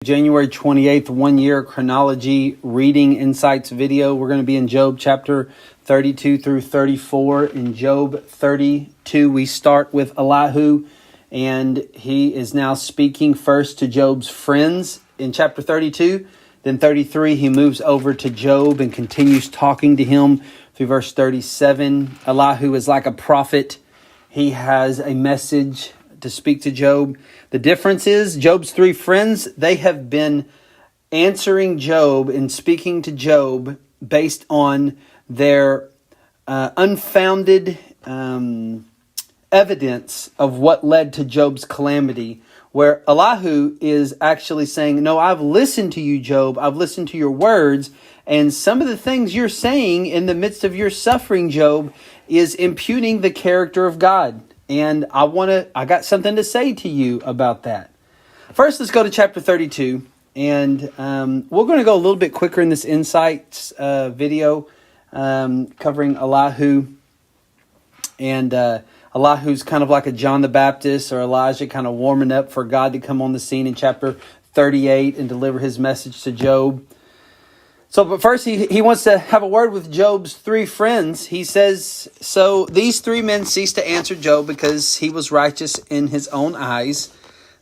January 28th, 1 Year Chronology Reading Insights video. We're going to be in Job chapter 32 through 34. In Job 32, we start with Elihu, and he is now speaking first to Job's friends in chapter 32. Then 33, he moves over to Job and continues talking to him through verse 37. Elihu is like a prophet. He has a message to speak to Job. The difference is Job's three friends, they have been answering Job and speaking to Job based on their unfounded evidence of what led to Job's calamity, where Elihu is actually saying, no, I've listened to you, Job. I've listened to your words, and some of the things you're saying in the midst of your suffering, Job, is impugning the character of God. And I got something to say to you about that. First, let's go to chapter 32. And we're going to go a little bit quicker in this Insights video covering Elihu. And Elihu's kind of like a John the Baptist or Elijah, kind of warming up for God to come on the scene in chapter 38 and deliver his message to Job. But first, he wants to have a word with Job's three friends. He says, so these three men ceased to answer Job because he was righteous in his own eyes.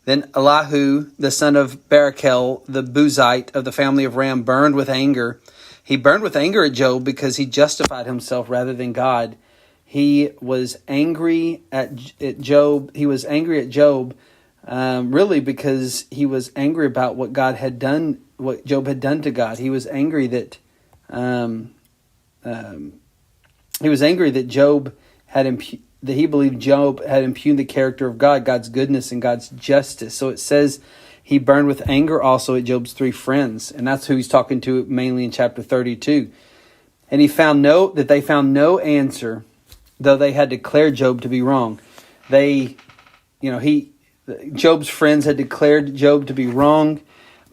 Then Elihu, the son of Barachel, the Buzite of the family of Ram, burned with anger. He burned with anger at Job because he justified himself rather than God. He was angry at Job. He was angry at Job, really because he was angry about what God had done, what Job had done to God. He was angry that Job had that he believed Job had impugned the character of God, God's goodness and God's justice. So it says he burned with anger also at Job's three friends, and that's who he's talking to mainly in chapter 32. And they found no answer, though they had declared Job to be wrong. Job's friends had declared Job to be wrong,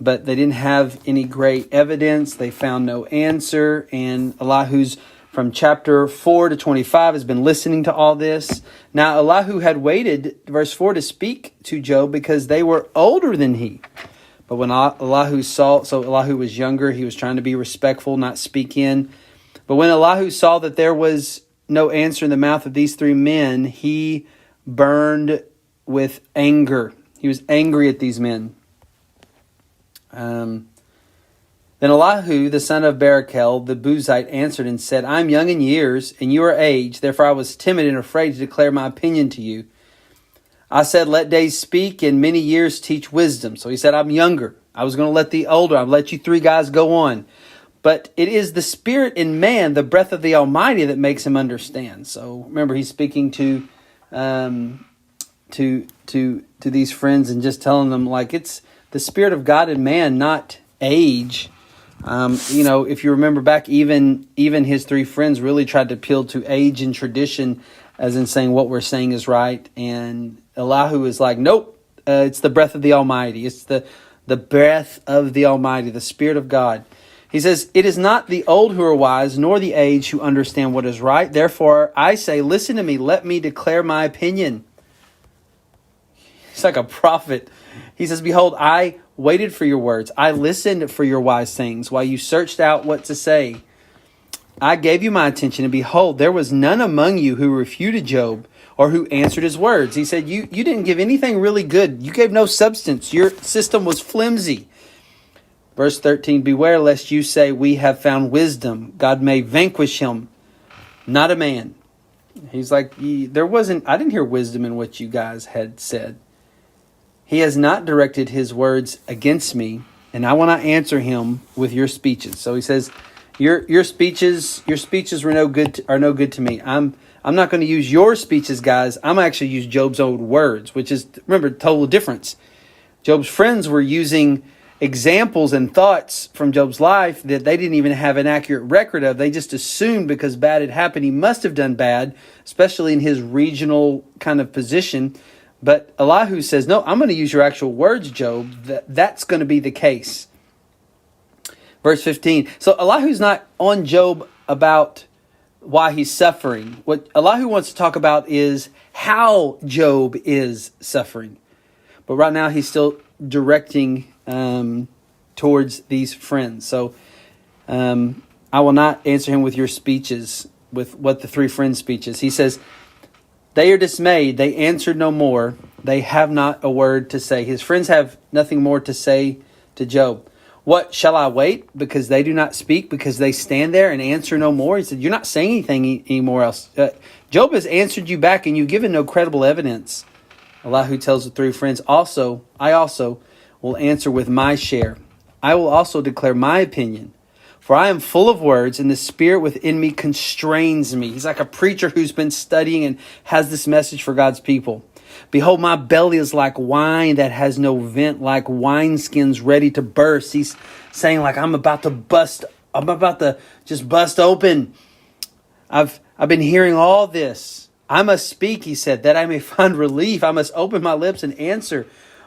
but they didn't have any great evidence. They found no answer. And Elihu's from chapter 4 to 25 has been listening to all this. Now, Elihu had waited, verse 4, to speak to Job because they were older than he. But when Elihu was younger, he was trying to be respectful, not speak in. But when Elihu saw that there was no answer in the mouth of these three men, he burned with anger. He was angry at these men. Then Elihu, the son of Barachel, the Buzite, answered and said, I am young in years, and you are aged. Therefore I was timid and afraid to declare my opinion to you. I said, let days speak, and many years teach wisdom. So he said, I'm younger. I was going to let the older, I'll let you three guys go on. But it is the spirit in man, the breath of the Almighty, that makes him understand. So remember, he's speaking to these friends and just telling them, like, it's the spirit of God in man, not age. If you remember back, even his three friends really tried to appeal to age and tradition, as in saying what we're saying is right. And Elihu is like, nope, it's the breath of the Almighty. It's the breath of the Almighty, the Spirit of God. He says, it is not the old who are wise, nor the aged who understand what is right. Therefore, I say, listen to me, let me declare my opinion. He's like a prophet. He says, behold, I waited for your words. I listened for your wise sayings while you searched out what to say. I gave you my attention, and behold, there was none among you who refuted Job or who answered his words. He said, you didn't give anything really good. You gave no substance. Your system was flimsy. Verse 13, beware lest you say, we have found wisdom. God may vanquish him, not a man. He's like, I didn't hear wisdom in what you guys had said. He has not directed his words against me, and I will not answer him with your speeches. So he says, your speeches are no good to me. I'm not going to use your speeches, guys. I'm actually use Job's own words, which is, remember, total difference. Job's friends were using examples and thoughts from Job's life that they didn't even have an accurate record of. They just assumed because bad had happened, he must have done bad, especially in his regional kind of position. But Elihu says, no, I'm going to use your actual words, Job. That's going to be the case. Verse 15. So Elihu's not on Job about why he's suffering. What Elihu wants to talk about is how Job is suffering. But right now he's still directing towards these friends. So I will not answer him with your speeches, with what the three friends' speeches. He says, they are dismayed. They answered no more. They have not a word to say. His friends have nothing more to say to Job. What, shall I wait because they do not speak, because they stand there and answer no more? He said, you're not saying anything anymore else. Job has answered you back and you've given no credible evidence. Elihu tells the three friends, I also will answer with my share. I will also declare my opinion. For I am full of words, and the spirit within me constrains me. He's like a preacher who's been studying and has this message for God's people. Behold, my belly is like wine that has no vent, like wineskins ready to burst. He's saying like, I'm about to just bust open. I've been hearing all this. I must speak, he said, that I may find relief. I must open my lips and answer.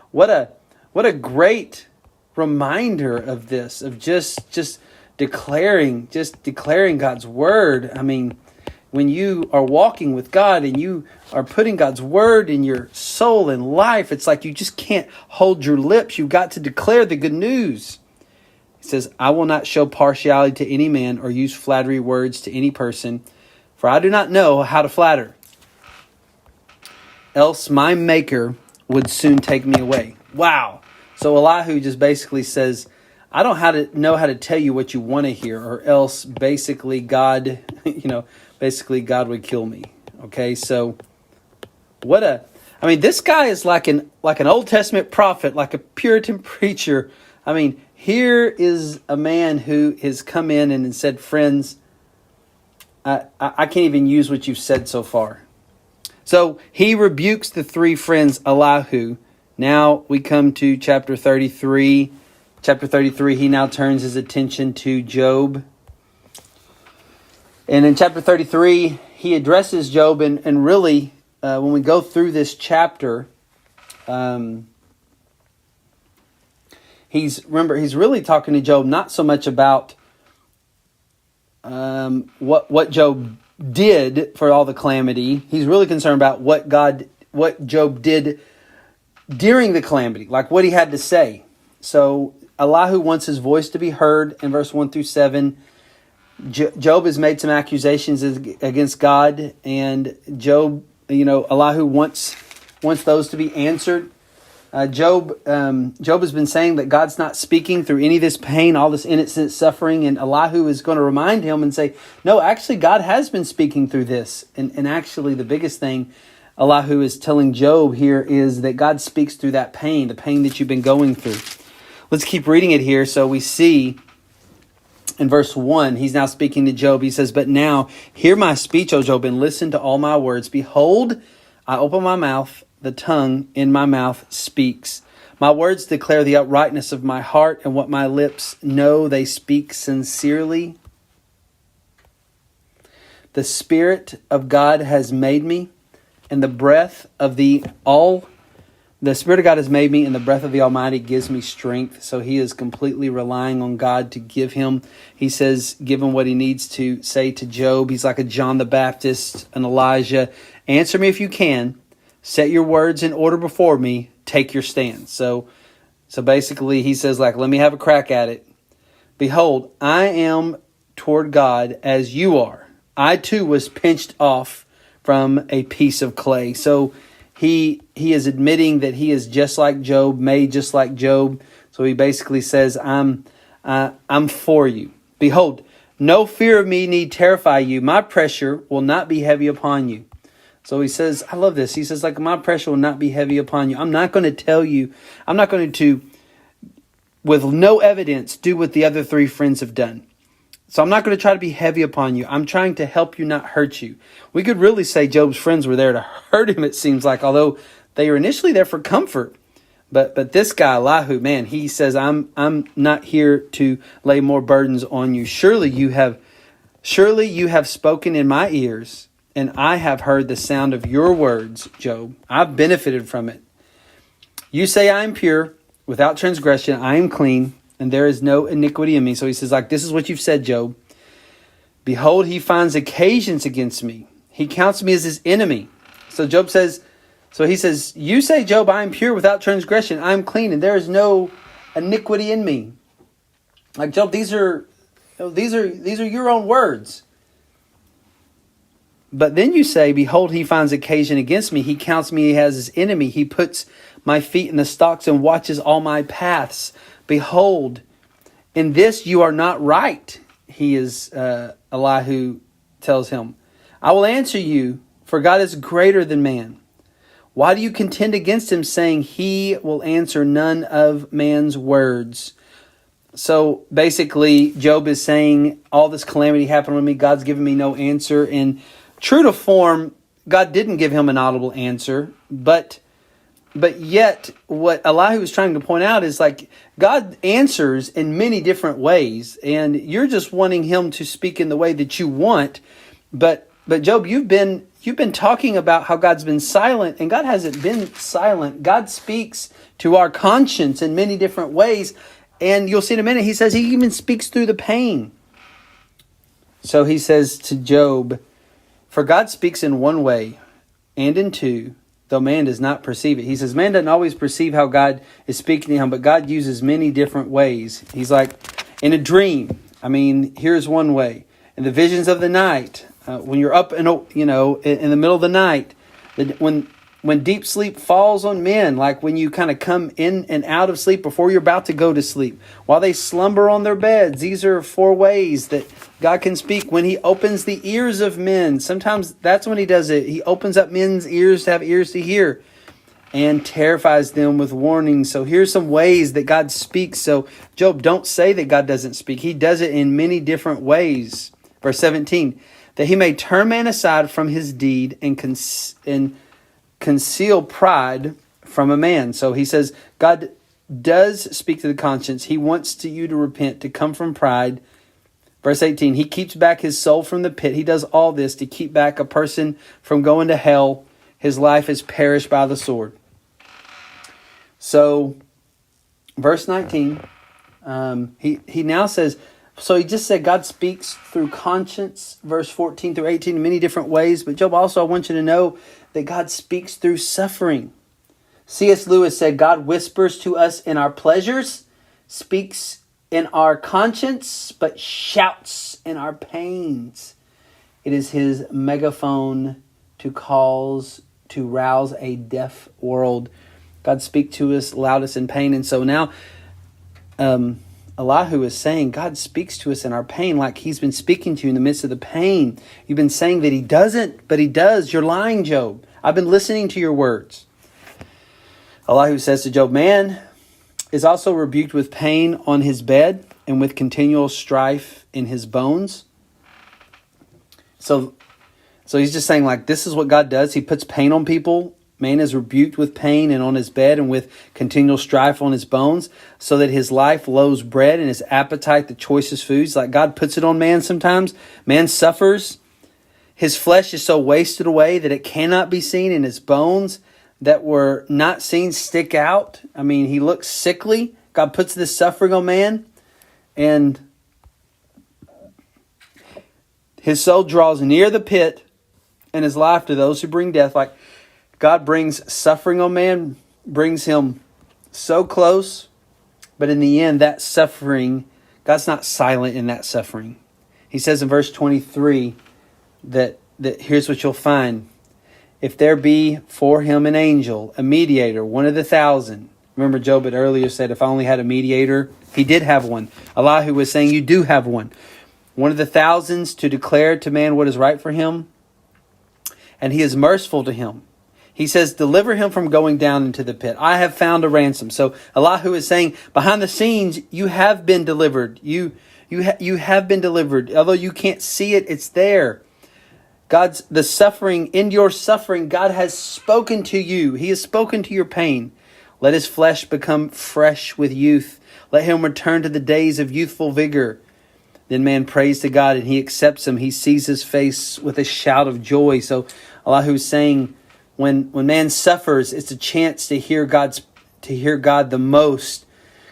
What a great reminder of this, of just declaring God's word. I mean, when you are walking with God and you are putting God's word in your soul and life, it's like you just can't hold your lips. You've got to declare the good news. He says, I will not show partiality to any man or use flattery words to any person, for I do not know how to flatter. Else my maker would soon take me away. Wow. So Elihu just basically says, I don't know how to tell you what you want to hear, or else basically God would kill me. Okay, so this guy is like an Old Testament prophet, like a Puritan preacher. I mean, here is a man who has come in and said, friends, I can't even use what you've said so far. So he rebukes the three friends, Elihu. Now we come to chapter 33. Chapter 33, he now turns his attention to Job. And in chapter 33, he addresses Job. And really, when we go through this chapter, he's really talking to Job not so much about what Job did for all the calamity. He's really concerned about what Job did during the calamity, like what he had to say. So Elihu wants his voice to be heard in verse 1 through 7. Job has made some accusations against God, and Elihu wants those to be answered. Job has been saying that God's not speaking through any of this pain, all this innocent suffering, and Elihu is going to remind him and say, no, actually God has been speaking through this. And actually the biggest thing Elihu is telling Job here is that God speaks through that pain, the pain that you've been going through. Let's keep reading it here. So we see in verse 1, he's now speaking to Job. He says, but now hear my speech, O Job, and listen to all my words. Behold, I open my mouth, the tongue in my mouth speaks. My words declare the uprightness of my heart, and what my lips know, they speak sincerely. The Spirit of God has made me, and the breath of the Spirit of God has made me, and the breath of the Almighty gives me strength. So he is completely relying on God to give him. He says, give him what he needs to say to Job. He's like a John the Baptist, an Elijah. Answer me if you can. Set your words in order before me. Take your stand. So basically he says, like, let me have a crack at it. Behold, I am toward God as you are. I too was pinched off from a piece of clay. So he is admitting that he is just like Job, made just like Job. So he basically says, I'm for you. Behold, no fear of me need terrify you. My pressure will not be heavy upon you. So he says, I love this. He says, like, my pressure will not be heavy upon you. I'm not going to tell you, I'm not going to, with no evidence, do what the other three friends have done. So I'm not going to try to be heavy upon you. I'm trying to help you, not hurt you. We could really say Job's friends were there to hurt him, it seems like, although they were initially there for comfort. But this guy, Elihu, man, he says, I'm not here to lay more burdens on you. Surely you have spoken in my ears, and I have heard the sound of your words, Job. I've benefited from it. You say I am pure, without transgression, I am clean, and there is no iniquity in me. So he says, like, this is what you've said, Job. Behold, he finds occasions against me. He counts me as his enemy. So he says, you say, Job, I am pure without transgression. I am clean, and there is no iniquity in me. Like, Job, these are your own words. But then you say, behold, he finds occasion against me. He counts me as his enemy. He puts my feet in the stocks and watches all my paths. Behold, in this you are not right. He is Elihu tells him. I will answer you, for God is greater than man. Why do you contend against him, saying he will answer none of man's words? So basically, Job is saying all this calamity happened with me. God's given me no answer. And true to form, God didn't give him an audible answer. But yet, what Elihu was trying to point out is like God answers in many different ways, and you're just wanting him to speak in the way that you want. But Job, you've been talking about how God's been silent, and God hasn't been silent. God speaks to our conscience in many different ways. And you'll see in a minute, he says he even speaks through the pain. So he says to Job, for God speaks in one way and in two, though man does not perceive it. He says man doesn't always perceive how God is speaking to him, but God uses many different ways. He's like, in a dream, here's one way. In the visions of the night, when you're up in the middle of the night, when deep sleep falls on men, like when you kind of come in and out of sleep before you're about to go to sleep, while they slumber on their beds. These are 4 ways that God can speak. When he opens the ears of men, sometimes that's when he does it. He opens up men's ears to have ears to hear and terrifies them with warnings. So here's some ways that God speaks. So Job, don't say that God doesn't speak. He does it in many different ways. Verse 17, that he may turn man aside from his deed and conceal pride from a man. So he says God does speak to the conscience. He wants you to repent, to come from pride. Verse 18, he keeps back his soul from the pit. He does all this to keep back a person from going to hell. His life is perished by the sword. So verse 19, he now says, so he just said God speaks through conscience, verse 14 through 18, in many different ways. But Job, also I want you to know that God speaks through suffering. C.S. Lewis said, God whispers to us in our pleasures, speaks in our conscience, but shouts in our pains. It is his megaphone to rouse a deaf world. God speaks to us loudest in pain. And so now, Elihu is saying God speaks to us in our pain, like he's been speaking to you in the midst of the pain. You've been saying that he doesn't, but he does. You're lying, Job. I've been listening to your words. Elihu says to Job, man is also rebuked with pain on his bed and with continual strife in his bones. So he's just saying, like, this is what God does. He puts pain on people. Man is rebuked with pain and on his bed and with continual strife on his bones, so that his life loathes bread and his appetite the choicest foods. Like God puts it on man sometimes. Man suffers. His flesh is so wasted away that it cannot be seen, and his bones that were not seen stick out. He looks sickly. God puts this suffering on man, and his soul draws near the pit, and his life to those who bring death. Like God brings suffering on man, brings him so close, but in the end, that suffering, God's not silent in that suffering. He says in verse 23 that here's what you'll find. If there be for him an angel, a mediator, one of the 1,000. Remember Job had earlier said, if I only had a mediator, he did have one. Elihu was saying, you do have one. One of the 1,000s to declare to man what is right for him. And he is merciful to him. He says, deliver him from going down into the pit. I have found a ransom. So Elihu is saying, behind the scenes, you have been delivered. You have been delivered. Although you can't see it, it's there. The suffering, in your suffering, God has spoken to you. He has spoken to your pain. Let his flesh become fresh with youth. Let him return to the days of youthful vigor. Then man prays to God and he accepts him. He sees his face with a shout of joy. So Elihu is saying, when man suffers, it's a chance to hear God the most.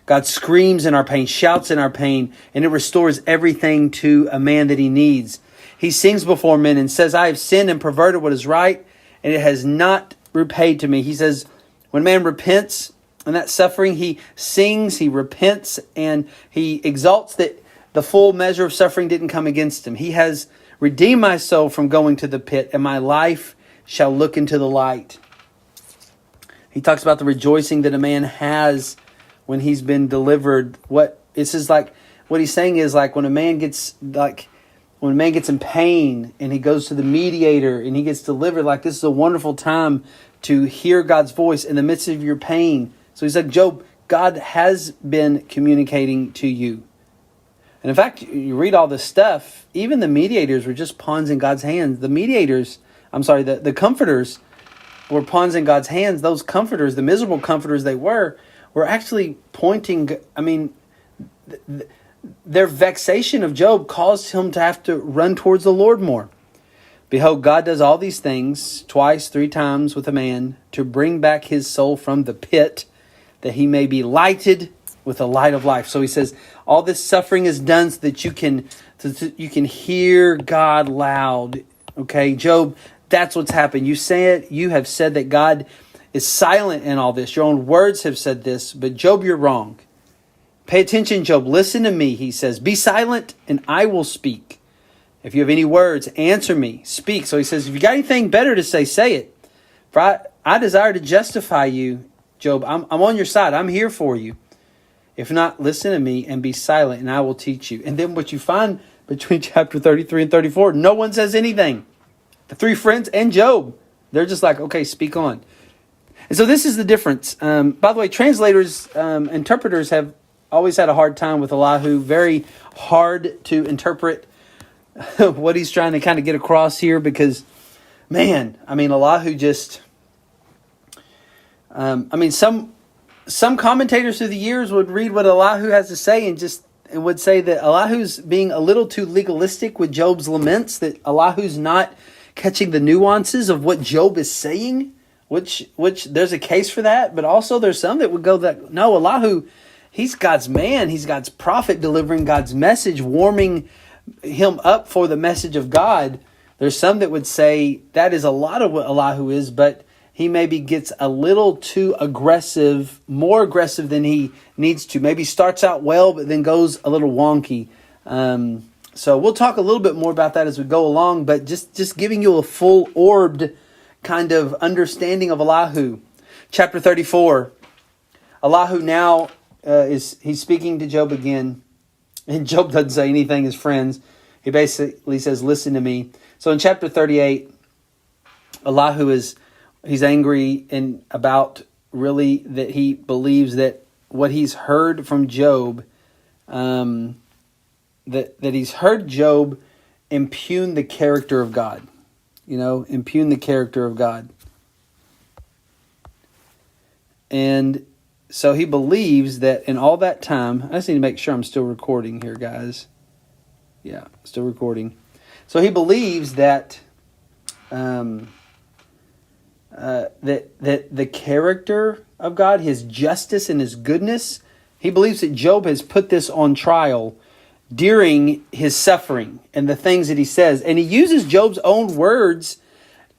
God screams in our pain, shouts in our pain, and it restores everything to a man that he needs. He sings before men and says, I have sinned and perverted what is right, and it has not repaid to me. He says, when man repents in that suffering, he sings, he repents, and he exalts that the full measure of suffering didn't come against him. He has redeemed my soul from going to the pit, and my life shall look into the light. He talks about the rejoicing that a man has when he's been delivered. What he's saying is like when a man gets in pain and he goes to the mediator and he gets delivered, like this is a wonderful time to hear God's voice in the midst of your pain. So he's like, Job, God has been communicating to you. And in fact, you read all this stuff, even the mediators were just pawns in God's hands. The comforters were pawns in God's hands. Those comforters, the miserable comforters they were actually pointing, their vexation of Job caused him to have to run towards the Lord more. Behold, God does all these things twice, 3 times with a man to bring back his soul from the pit, that he may be lighted with the light of life. So he says, all this suffering is done so that you can hear God loud. Okay, Job, that's what's happened. You have said that God is silent in all this. Your own words have said this, but Job, you're wrong. Pay attention, Job. Listen to me, he says. Be silent and I will speak. If you have any words, answer me. Speak. So he says, if you got anything better to say, say it. For I desire to justify you, Job. I'm on your side. I'm here for you. If not, listen to me and be silent and I will teach you. And then what you find between chapter 33 and 34, no one says anything. The 3 friends and Job, they're just like, okay, speak on. And so this is the difference. By the way, translators, interpreters have always had a hard time with Elihu. Very hard to interpret what he's trying to kind of get across here because, man, Elihu just... Some commentators through the years would read what Elihu has to say and would say that Elihu's being a little too legalistic with Job's laments, that Elihu's not catching the nuances of what Job is saying, which there's a case for that. But also there's some that would go that, no, Elihu, he's God's man. He's God's prophet delivering God's message, warming him up for the message of God. There's some that would say that is a lot of what Elihu is, but he maybe gets a little too aggressive, more aggressive than he needs to. Maybe starts out well, but then goes a little wonky. So we'll talk a little bit more about that as we go along, but just giving you a full orbed kind of understanding of Elihu. Chapter 34, Elihu now he's speaking to Job again, and Job doesn't say anything, his friends. He basically says, listen to me. So in chapter 38, Elihu he's angry and about really that he believes that what he's heard from Job, that he's heard Job impugn the character of God. Impugn the character of God. And so he believes that in all that time, I just need to make sure I'm still recording here, guys. Yeah, still recording. So he believes that that the character of God, his justice and his goodness, he believes that Job has put this on trial during his suffering and the things that he says. And he uses Job's own words,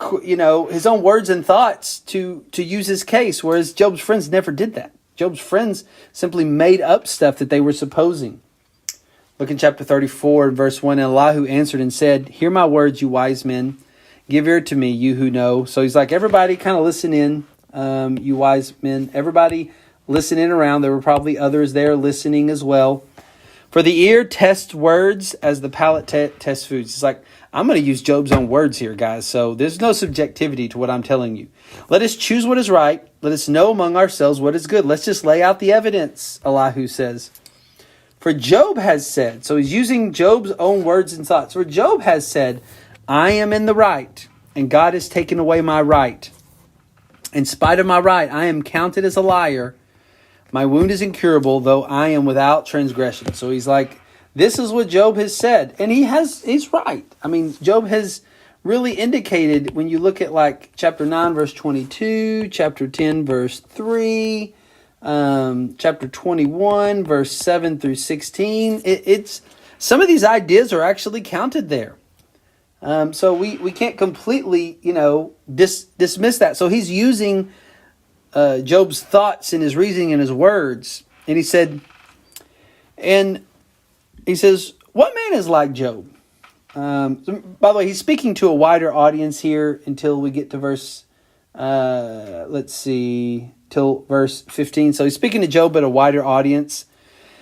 his own words and thoughts to use his case, whereas Job's friends never did that. Job's friends simply made up stuff that they were supposing. Look in chapter 34, verse 1. And Elihu answered and said, hear my words, you wise men. Give ear to me, you who know. So he's like, everybody kind of listen in, you wise men. Everybody listen in around. There were probably others there listening as well. For the ear tests words as the palate tests foods. It's like, I'm going to use Job's own words here, guys. So there's no subjectivity to what I'm telling you. Let us choose what is right. Let us know among ourselves what is good. Let's just lay out the evidence, Elihu says. For Job has said, so he's using Job's own words and thoughts. For Job has said, I am in the right, and God has taken away my right. In spite of my right, I am counted as a liar. My wound is incurable, though I am without transgression. So he's like, this is what Job has said. And he's right. Job has really indicated, when you look at like chapter 9, verse 22, chapter 10, verse 3, chapter 21, verse 7 through 16, it's some of these ideas are actually counted there. So we can't completely, dismiss that. So he's using Job's thoughts and his reasoning and his words. And he says, what man is like Job? By the way, he's speaking to a wider audience here until we get to verse, till verse 15. So he's speaking to Job at a wider audience.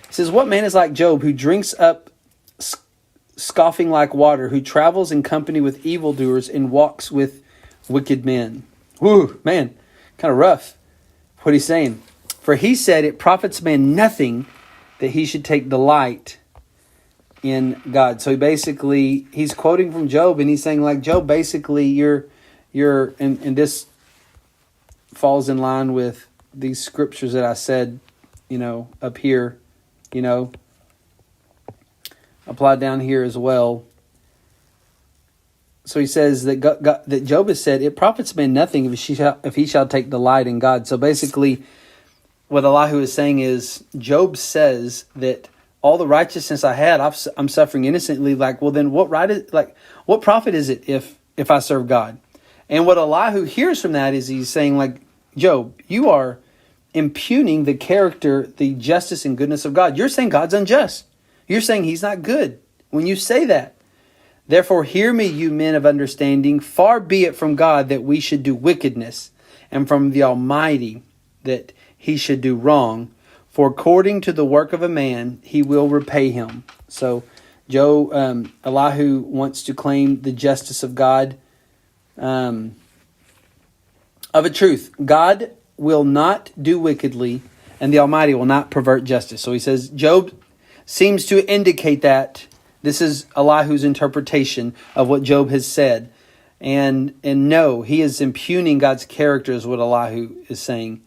He says, what man is like Job, who drinks up scoffing like water, who travels in company with evildoers and walks with wicked men? Whew, man, kind of rough what he's saying. For he said, it profits man nothing that he should take delight in God. So he's quoting from Job, and he's saying, like, Job, basically you're and this falls in line with these scriptures that I said, up here, applied down here as well. So he says that that Job has said, it profits man nothing if he shall take delight in God. So basically, what Elihu is saying is, Job says that all the righteousness I had, I'm suffering innocently. Like, well, then what profit is it if I serve God? And what Elihu hears from that is he's saying, like, Job, you are impugning the character, the justice and goodness of God. You're saying God's unjust. You're saying he's not good when you say that. Therefore, hear me, you men of understanding. Far be it from God that we should do wickedness, and from the Almighty that he should do wrong. For according to the work of a man, he will repay him. So, Elihu wants to claim the justice of God. Of a truth, God will not do wickedly, and the Almighty will not pervert justice. So he says, Job seems to indicate that. This is Elihu's interpretation of what Job has said. And no, he is impugning God's character, is what Elihu is saying.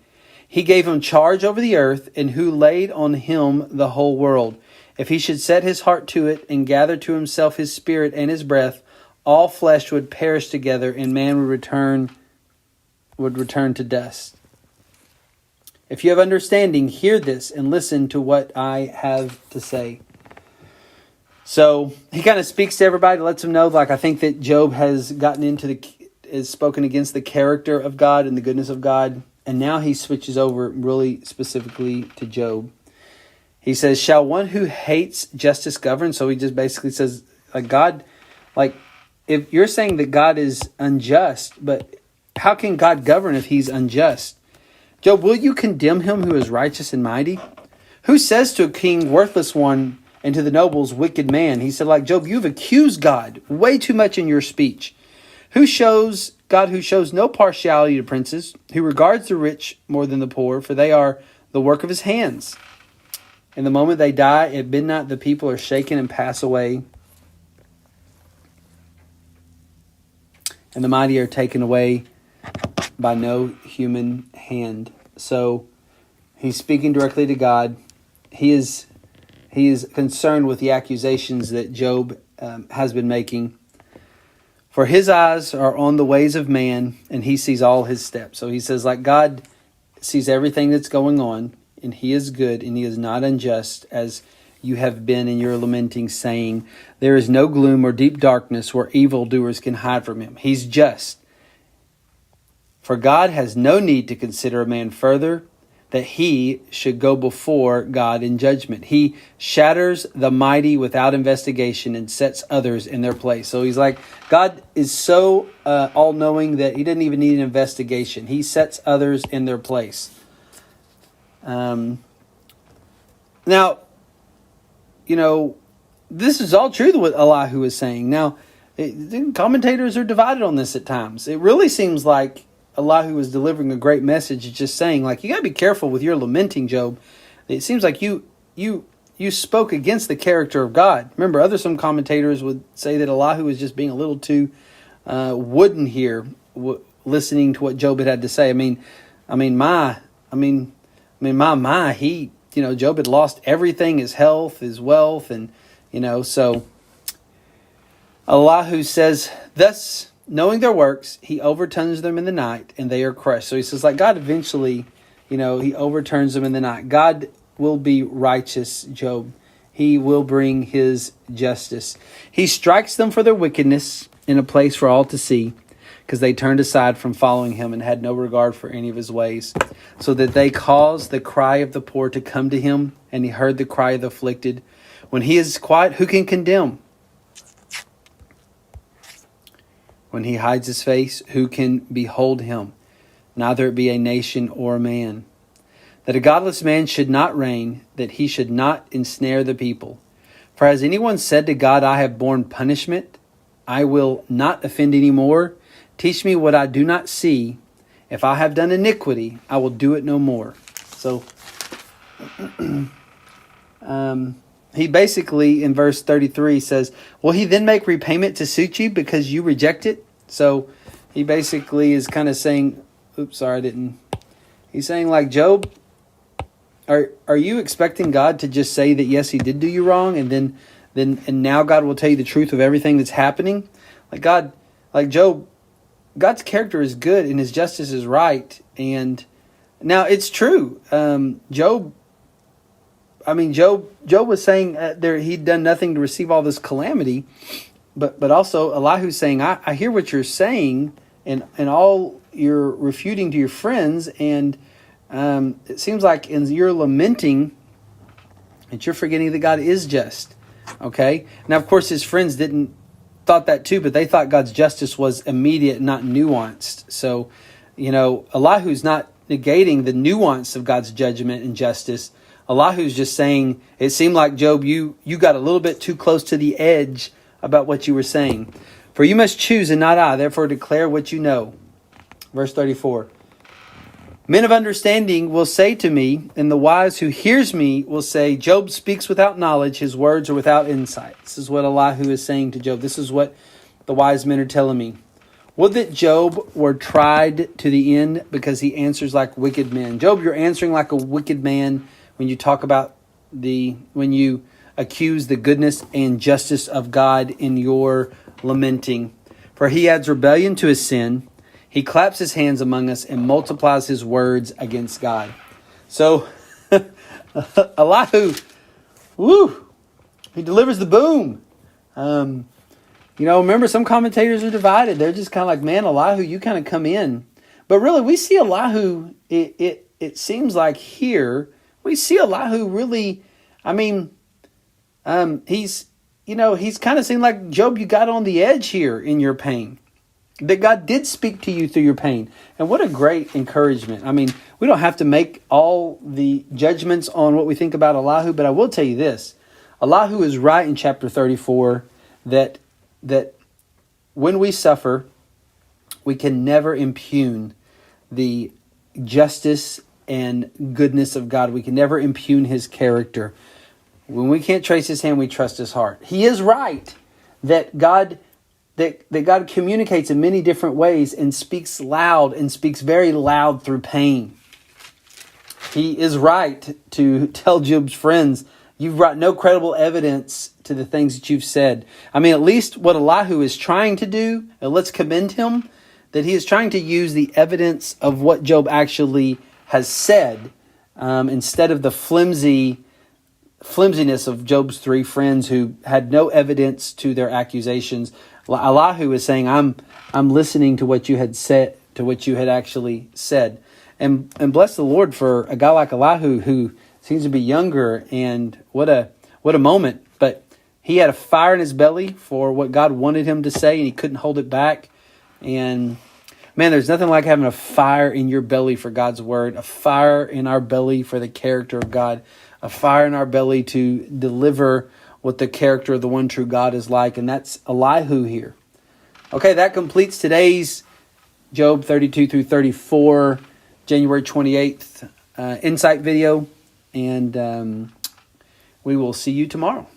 He gave him charge over the earth, and who laid on him the whole world. If he should set his heart to it, and gather to himself his spirit and his breath, all flesh would perish together, and man would return to dust. If you have understanding, hear this, and listen to what I have to say. So he kind of speaks to everybody, lets them know, like, I think that Job has is spoken against the character of God and the goodness of God. And now he switches over really specifically to Job. He says, shall one who hates justice govern? So he just basically says, like, God, like, if you're saying that God is unjust, but how can God govern if he's unjust? Job, will you condemn him who is righteous and mighty? Who says to a king, worthless one, and to the nobles, wicked man? He said, like, Job, you've accused God way too much in your speech. Who shows no partiality to princes, who regards the rich more than the poor, for they are the work of his hands. And the moment they die, at midnight the people are shaken and pass away, and the mighty are taken away by no human hand. So he's speaking directly to God. He is concerned with the accusations that Job has been making. For his eyes are on the ways of man, and he sees all his steps. So he says, like, God sees everything that's going on, and he is good, and he is not unjust, as you have been in your lamenting, saying, there is no gloom or deep darkness where evildoers can hide from him. He's just. For God has no need to consider a man further, that he should go before God in judgment. He shatters the mighty without investigation and sets others in their place. So he's like, God is so all-knowing that he didn't even need an investigation. He sets others in their place. Now, this is all true, what Elihu is saying. Now, commentators are divided on this at times. It really seems like Elihu is delivering a great message. It's just saying, like, you got to be careful with your lamenting, Job. It seems like you spoke against the character of God. Remember, some commentators would say that Elihu is just being a little too wooden here, listening to what Job had to say. Job had lost everything, his health, his wealth, and so Elihu says, thus, knowing their works, he overturns them in the night, and they are crushed. So he says, like, God eventually, he overturns them in the night. God will be righteous, Job. He will bring his justice. He strikes them for their wickedness in a place for all to see, because they turned aside from following him and had no regard for any of his ways. So that they caused the cry of the poor to come to him, and he heard the cry of the afflicted. When he is quiet, who can condemn? When he hides his face, who can behold him? Neither it be a nation or a man. That a godless man should not reign, that he should not ensnare the people. For has anyone said to God, I have borne punishment, I will not offend any more? Teach me what I do not see. If I have done iniquity, I will do it no more. So, he basically, in verse 33, says, will he then make repayment to suit you because you reject it? So, he basically is kind of saying, he's saying like, Job, are you expecting God to just say that, yes, he did do you wrong, and now God will tell you the truth of everything that's happening? Job, God's character is good and his justice is right. And now it's true. Job was saying he'd done nothing to receive all this calamity, but also Elihu's saying, I hear what you're saying and all you're refuting to your friends, and it seems like in your lamenting that you're forgetting that God is just. Okay? Now, of course, his friends thought that too, but they thought God's justice was immediate, not nuanced. So, Elihu's not negating the nuance of God's judgment and justice. Elihu's just saying, it seemed like, Job, you got a little bit too close to the edge about what you were saying. For you must choose and not I, therefore declare what you know. Verse 34. Men of understanding will say to me, and the wise who hears me will say, Job speaks without knowledge, his words are without insight. This is what Elihu is saying to Job. This is what the wise men are telling me. Would that Job were tried to the end, because he answers like wicked men. Job, you're answering like a wicked man when you talk about when you accuse the goodness and justice of God in your lamenting. For he adds rebellion to his sin. He claps his hands among us and multiplies his words against God. So, Elihu, he delivers the boom. Remember, some commentators are divided. They're just kind of like, man, Elihu, you kind of come in. But really, we see Elihu, it seems like here, we see Elihu really, he's kind of seemed like, Job, you got on the edge here in your pain. That God did speak to you through your pain. And what a great encouragement. We don't have to make all the judgments on what we think about Elihu, but I will tell you this. Elihu is right in chapter 34 that when we suffer, we can never impugn the justice and goodness of God. We can never impugn his character. When we can't trace his hand, we trust his heart. He is right that God communicates in many different ways and speaks loud and speaks very loud through pain. He is right to tell Job's friends, you've brought no credible evidence to the things that you've said. At least what Elihu is trying to do, and let's commend him, that he is trying to use the evidence of what Job actually has said, instead of the flimsiness of Job's three friends who had no evidence to their accusations. Elihu is saying, I'm listening to what you had said, to what you had actually said. And bless the Lord for a guy like Elihu who seems to be younger, and what a moment. But he had a fire in his belly for what God wanted him to say, and he couldn't hold it back. And man, there's nothing like having a fire in your belly for God's word, a fire in our belly for the character of God, a fire in our belly to deliver what the character of the one true God is like. And that's Elihu here. Okay, that completes today's Job 32 through 34, January 28th insight video. And we will see you tomorrow.